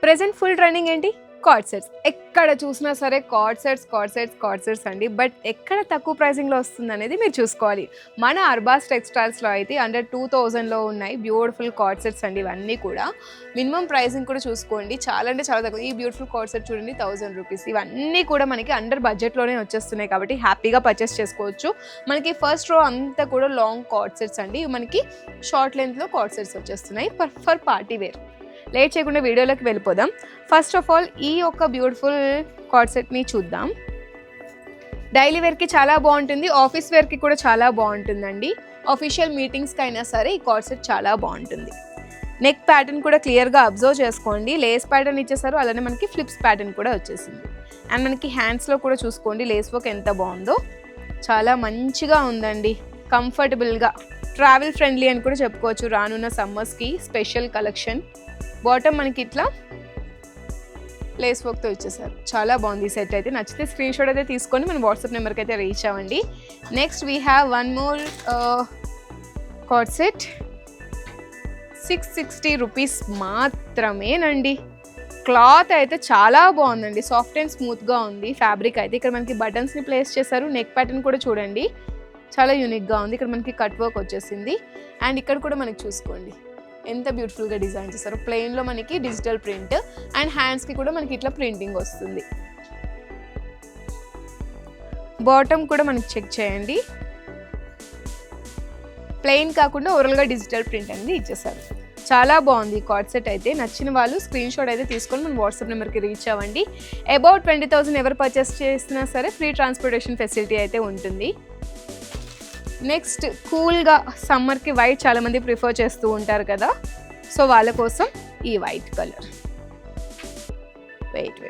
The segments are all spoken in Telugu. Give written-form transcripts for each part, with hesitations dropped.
ప్రెజెంట్ ఫుల్ ట్రెండింగ్ ఏంటి? Card sets. ఎక్కడ చూసినా సరే కార్డ్ సెట్స్ అండి. బట్ ఎక్కడ తక్కువ ప్రైసింగ్లో వస్తుంది అనేది మీరు చూసుకోవాలి. మన అర్బాస్ టెక్స్టైల్స్లో అయితే అండర్ 2000లో ఉన్నాయి బ్యూటిఫుల్ కార్డ్ సెట్స్ అండి. ఇవన్నీ కూడా మినిమం ప్రైసింగ్ కూడా చూసుకోండి, చాలా అంటే చాలా తక్కువ. ఈ బ్యూటిఫుల్ కార్డ్ సెట్ చూడండి, 1000 రూపీస్. ఇవన్నీ కూడా మనకి అండర్ బడ్జెట్లోనే వచ్చేస్తున్నాయి కాబట్టి హ్యాపీగా పర్చేస్ చేసుకోవచ్చు. మనకి ఫస్ట్ రో అంతా కూడా లాంగ్ కార్డ్ సెట్స్ అండి. మనకి షార్ట్ లెంత్లో కార్డ్ సెట్స్ వచ్చేస్తున్నాయి ఫర్ పార్టీ వేర్. లేట్ చేయకుండా వీడియోలోకి వెళ్ళిపోదాం. ఫస్ట్ ఆఫ్ ఆల్ ఈ యొక్క బ్యూటిఫుల్ కార్డ్ సెట్ని చూద్దాం. డైలీ వేర్కి చాలా బాగుంటుంది, ఆఫీస్ వేర్కి కూడా చాలా బాగుంటుందండి. ఆఫీషియల్ మీటింగ్స్కి అయినా సరే ఈ కార్డ్ సెట్ చాలా బాగుంటుంది. నెక్ ప్యాటర్న్ కూడా క్లియర్గా అబ్జర్వ్ చేసుకోండి. లేస్ ప్యాటర్న్ ఇచ్చేసారు, అలానే మనకి ఫ్లిప్స్ ప్యాటర్న్ కూడా వచ్చేసింది. అండ్ మనకి హ్యాండ్స్లో కూడా చూసుకోండి లేస్ వర్క్ ఎంత బాగుందో, చాలా మంచిగా ఉందండి. కంఫర్టబుల్గా ట్రావెల్ ఫ్రెండ్లీ అని కూడా చెప్పుకోవచ్చు. రానున్న సమ్మర్స్కి స్పెషల్ కలెక్షన్. బాటమ్ మనకి ఇట్లా లేస్ వర్క్తో ఇచ్చేసారు, చాలా బాగుంది ఈ సెట్ అయితే. నచ్చితే స్క్రీన్ షాట్ అయితే తీసుకొని మన వాట్సాప్ నెంబర్కి అయితే రీచ్ అవ్వండి. Next we have one more card set. 660 rupees మాత్రమేనండి. క్లాత్ అయితే చాలా బాగుందండి, సాఫ్ట్ అండ్ స్మూత్గా ఉంది ఫ్యాబ్రిక్ అయితే. ఇక్కడ మనకి బటన్స్ని ప్లేస్ చేశారు. నెక్ ప్యాటర్న్ కూడా చూడండి, చాలా యూనిక్గా ఉంది. ఇక్కడ మనకి కట్ వర్క్ వచ్చేసింది. అండ్ ఇక్కడ కూడా మనకి చూసుకోండి ఎంత బ్యూటిఫుల్గా డిజైన్ చేస్తారు. ప్లెయిన్లో మనకి డిజిటల్ ప్రింట్ అండ్ హ్యాండ్స్కి కూడా మనకి ఇట్లా ప్రింటింగ్ వస్తుంది. బాటమ్ కూడా మనకి చెక్ చేయండి, ప్లెయిన్ కాకుండా ఓవరాల్గా డిజిటల్ ప్రింట్ అనేది ఇచ్చేసారు. చాలా బాగుంది ఈ కార్డ్ సెట్ అయితే. నచ్చిన వాళ్ళు స్క్రీన్ షాట్ అయితే తీసుకొని మన వాట్సాప్ నెంబర్కి రీచ్ అవ్వండి. అబౌట్ 20,000 ఎవరు పర్చేస్ చేసినా సరే ఫ్రీ ట్రాన్స్పోర్టేషన్ ఫెసిలిటీ అయితే ఉంటుంది. నెక్స్ట్ కూల్గా సమ్మర్కి వైట్ చాలామంది ప్రిఫర్ చేస్తూ ఉంటారు కదా, సో వాళ్ళ కోసం ఈ వైట్ కలర్. వెయిట్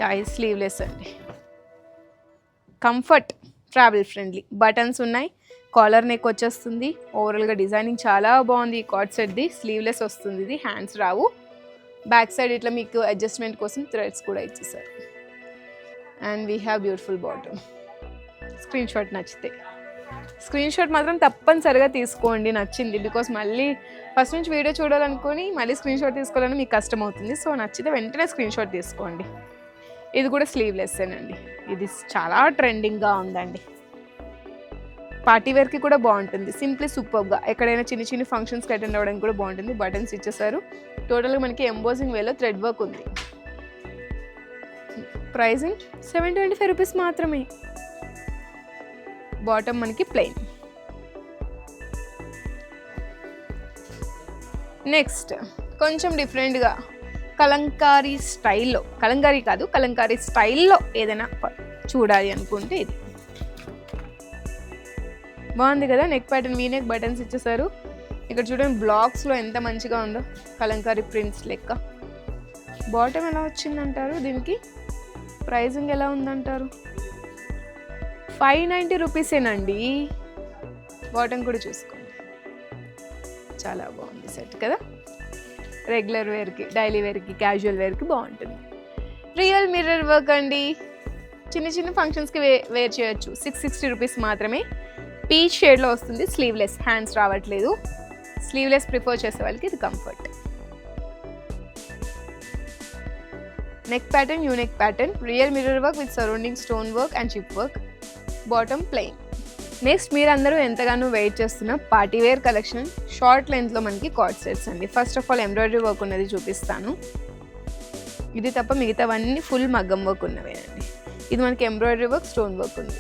యా, ఇది స్లీవ్లెస్ అండి. Comfort, travel friendly. బటన్స్ ఉన్నాయి, కాలర్ నెక్ వచ్చేస్తుంది. ఓవరాల్గా డిజైనింగ్ చాలా బాగుంది ఈ కార్డ్ సెట్ది. స్లీవ్లెస్ వస్తుంది ఇది, హ్యాండ్స్ రావు. బ్యాక్ సైడ్ ఇట్లా మీకు అడ్జస్ట్మెంట్ కోసం థ్రెడ్స్ కూడా ఇచ్చేసారు. And we have beautiful bottom. Screen shot నచ్చితే స్క్రీన్ షాట్ మాత్రం తప్పనిసరిగా తీసుకోండి నచ్చింది. బికాస్ మళ్ళీ ఫస్ట్ నుంచి వీడియో చూడాలనుకొని మళ్ళీ స్క్రీన్ షాట్ తీసుకోవాలని మీకు కష్టం అవుతుంది. సో నచ్చితే వెంటనే స్క్రీన్ షాట్ తీసుకోండి. ఇది కూడా స్లీవ్లెస్సేనండి. ఇది చాలా ట్రెండింగ్గా ఉందండి. పార్టీ వేర్కి కూడా బాగుంటుంది, సింప్లీ సూపర్గా. ఎక్కడైనా చిన్న చిన్న ఫంక్షన్స్కి అటెండ్ అవ్వడానికి కూడా బాగుంటుంది. బటన్స్ ఇచ్చేసారు. టోటల్గా మనకి ఎంబోజింగ్ వేలో థ్రెడ్ వర్క్ ఉంది. ప్రైజింగ్ 725 రూపీస్ మాత్రమే. బాటమ్ మనకి ప్లెయిన్. నెక్స్ట్ కొంచెం డిఫరెంట్గా కలంకారీ స్టైల్లో, కలంకారీ స్టైల్లో ఏదైనా చూడాలి అనుకుంటే ఇది బాగుంది కదా. Neck pattern V neck, buttons ఇచ్చేసారు. ఇక్కడ చూడండి బ్లాక్స్లో ఎంత మంచిగా ఉందో, కలంకారీ ప్రింట్స్ లెక్క. బాటమ్ ఎలా వచ్చిందంటారు, దీనికి ప్రైజింగ్ ఎలా ఉందంటారు? 590 రూపీసేనండి. బాటమ్ కూడా చూసుకోండి, చాలా బాగుంది సెట్ కదా. రెగ్యులర్ వేర్కి, డైలీ వేర్కి, క్యాజువల్ వేర్కి బాగుంటుంది. రియల్ మిర్రర్ వర్క్ అండి, చిన్న చిన్న ఫంక్షన్స్కి వేర్ చేయొచ్చు. 660 రూపీస్ మాత్రమే. పీచ్ షేడ్లో వస్తుంది, స్లీవ్లెస్, హ్యాండ్స్ రావట్లేదు. స్లీవ్లెస్ ప్రిఫర్ చేసే వాళ్ళకి ఇది comfort. Neck pattern, unique pattern, real mirror work with surrounding stone work and chip work. Bottom plain. Next మీరందరూ ఎంతగానో వెయిట్ చేస్తున్న పార్టీవేర్ కలెక్షన్. షార్ట్ లెంత్లో మనకి కార్డ్ సెట్స్ అండి. First of all embroidery work ఉన్నది చూపిస్తాను. ఇది తప్ప మిగతావన్నీ ఫుల్ మగ్గం వర్క్ ఉన్నవేనండి. ఇది మనకి ఎంబ్రాయిడరీ వర్క్, స్టోన్ వర్క్ ఉంది,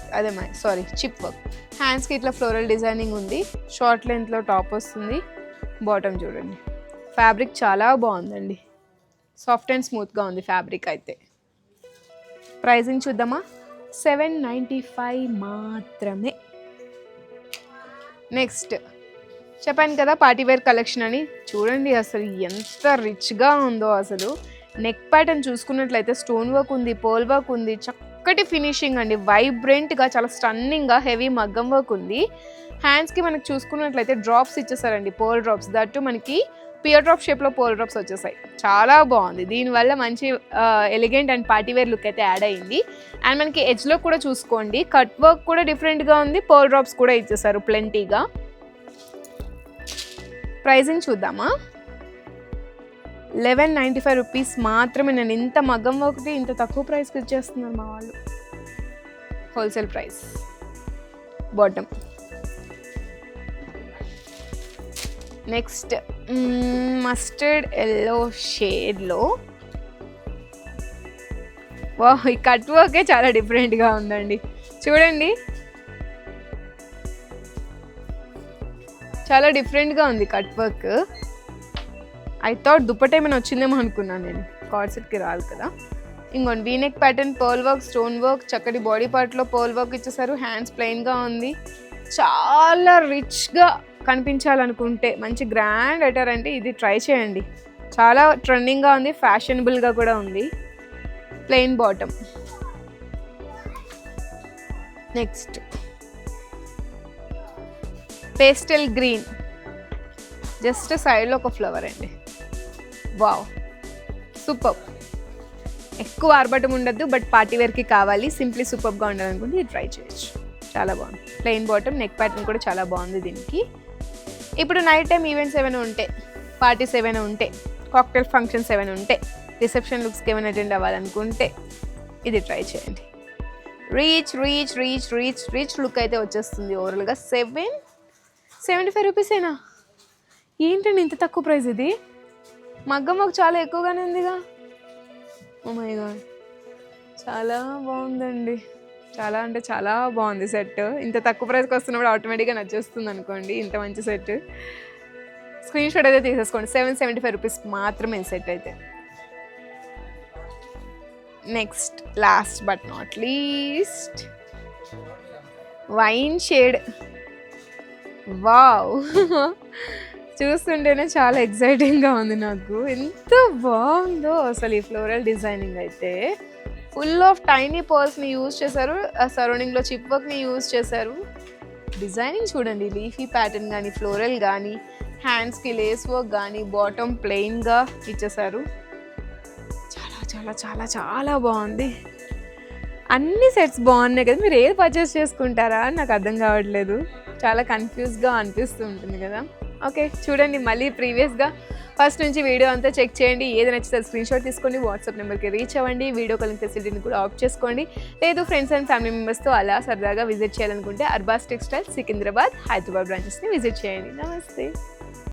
చిప్ వర్క్. హ్యాండ్స్కి ఇట్లా ఫ్లోరల్ డిజైనింగ్ ఉంది. షార్ట్ లెంత్లో టాప్ వస్తుంది. బాటమ్ చూడండి, ఫ్యాబ్రిక్ చాలా బాగుందండి, సాఫ్ట్ అండ్ స్మూత్గా ఉంది ఫ్యాబ్రిక్ అయితే. ప్రైజింగ్ చూద్దామా? 795 మాత్రమే. నెక్స్ట్ చెప్పాను కదా పార్టీవేర్ కలెక్షన్ అని. చూడండి అసలు ఎంత రిచ్గా ఉందో అసలు. నెక్ ప్యాటర్న్ చూసుకున్నట్లయితే స్టోన్ వర్క్ ఉంది, పర్ల్ వర్క్ ఉంది, చక్కటి ఫినిషింగ్ అండి. వైబ్రెంట్గా, చాలా స్టన్నింగ్గా హెవీ మగ్గం వర్క్ ఉంది. హ్యాండ్స్కి మనకి చూసుకున్నట్లయితే డ్రాప్స్ ఇచ్చేసారండి, పర్ల్ డ్రాప్స్. దట్టు మనకి పియర్ డ్రాప్ షేప్లో పర్ల్ డ్రాప్స్ వచ్చేసాయి. చాలా బాగుంది. దీనివల్ల మంచి ఎలిగెంట్ అండ్ పార్టీవేర్ లుక్ అయితే యాడ్ అయ్యింది. అండ్ మనకి ఎడ్జ్లో కూడా చూసుకోండి, కట్ వర్క్ కూడా డిఫరెంట్గా ఉంది. పర్ల్ డ్రాప్స్ కూడా ఇచ్చేసారు ప్లెంటీగా. ప్రైజింగ్ చూద్దామా? 1195 రూపీస్ మాత్రమే. నేను ఇంత మగ్గం ఒకటి ఇంత తక్కువ ప్రైస్కి ఇచ్చేస్తున్నారు మా వాళ్ళు. Wholesale price. Bottom. Next mustard yellow షేడ్లో వా, ఈ కట్ వర్కే చాలా డిఫరెంట్గా ఉందండి. చూడండి, చాలా డిఫరెంట్గా ఉంది cut work. I thought dupatta ఏమైనా వచ్చిందేమో అనుకున్నాను నేను, కార్డ్ సెట్కి రాదు కదా. ఇంకోండి V-neck pattern, pearl work, stone work, చక్కటి బాడీ పార్ట్లో పర్ల్ వర్క్ ఇచ్చేసారు. హ్యాండ్స్ ప్లెయిన్గా ఉంది. చాలా రిచ్గా కనిపించాలనుకుంటే, మంచి గ్రాండ్ అటైర్ అంటే ఇది ట్రై చేయండి. చాలా ట్రెండింగ్గా ఉంది, ఫ్యాషనబుల్గా కూడా ఉంది. Plain bottom. Next pastel green, just సైడ్లో ఒక ఫ్లవర్ అండి. Wow, super. ఎక్కువ ఆర్భటం ఉండద్దు, బట్ పార్టీ వేర్కి కావాలి, సింప్లీ సూపర్గా ఉండాలనుకుంటే ఇది ట్రై చేయొచ్చు. చాలా బాగుంది. ప్లెయిన్ బాటమ్, నెక్ ప్యాటర్న్ కూడా చాలా బాగుంది దీనికి. ఇప్పుడు నైట్ టైం ఈవెంట్స్ ఏమైనా ఉంటే, పార్టీస్ ఏమైనా ఉంటే, కాక్టైల్ ఫంక్షన్స్ ఏమైనా ఉంటే, రిసెప్షన్ లుక్స్కి ఏమైనా అటెండ్ అవ్వాలనుకుంటే ఇది ట్రై చేయండి. Reach reach reach reach reach look అయితే వచ్చేస్తుంది. ఓవరాల్గా 775 రూపీసేనా? ఏంటండి ఇంత తక్కువ ప్రైస్? ఇది మగ్గం మాకు చాలా ఎక్కువగానే ఉందిగా. ఓ మై గాడ్, చాలా బాగుందండి. చాలా అంటే చాలా బాగుంది సెట్. ఇంత తక్కువ ప్రైస్కి వస్తున్నప్పుడు ఆటోమేటిక్గా నచ్చేస్తుంది అనుకోండి. ఇంత మంచి సెట్ స్క్రీన్ షాట్ అయితే తీసేసుకోండి. 775 రూపీస్ మాత్రమే సెట్ అయితే. Next last but not least wine shade. Wow, చూస్తుంటేనే చాలా ఎక్సైటింగ్గా ఉంది నాకు. ఎంత బాగుందో అసలు ఈ ఫ్లోరల్ డిజైనింగ్ అయితే. ఫుల్ ఆఫ్ టైనీ పర్ల్స్ని యూజ్ చేశారు, సరౌండింగ్లో చిప్ వర్క్ని యూజ్ చేశారు. డిజైనింగ్ చూడండి, లీఫీ ప్యాటర్న్ కానీ, ఫ్లోరల్ కానీ, హ్యాండ్స్కి లేస్ వర్క్ కానీ, బాటమ్ ప్లెయిన్గా ఇచ్చేసారు. చాలా చాలా చాలా చాలా బాగుంది. అన్ని సెట్స్ బాగున్నాయి కదా, మీరు ఏది పర్చేస్ చేసుకుంటారా అని నాకు అర్థం కావట్లేదు. చాలా కన్ఫ్యూజ్గా అనిపిస్తూ ఉంటుంది కదా. ఓకే, చూడండి మళ్ళీ ప్రీవియస్గా ఫస్ట్ నుంచి వీడియో అంతా చెక్ చేయండి. ఏది నచ్చితే స్క్రీన్ షాట్ తీసుకోండి, వాట్సాప్ నెంబర్కి రీచ్ అవ్వండి. వీడియో కాలింగ్ ఫెసిలిటీని కూడా ఆఫ్ చేసుకోండి. లేదు ఫ్రెండ్స్ అండ్ ఫ్యామిలీ మెంబర్స్తో అలా సరదాగా విజిట్ చేయాలనుకుంటే అర్బాస్ టెక్స్టైల్స్ సికింద్రాబాద్, హైదరాబాద్ బ్రాంచెస్ని విజిట్ చేయండి. నమస్తే.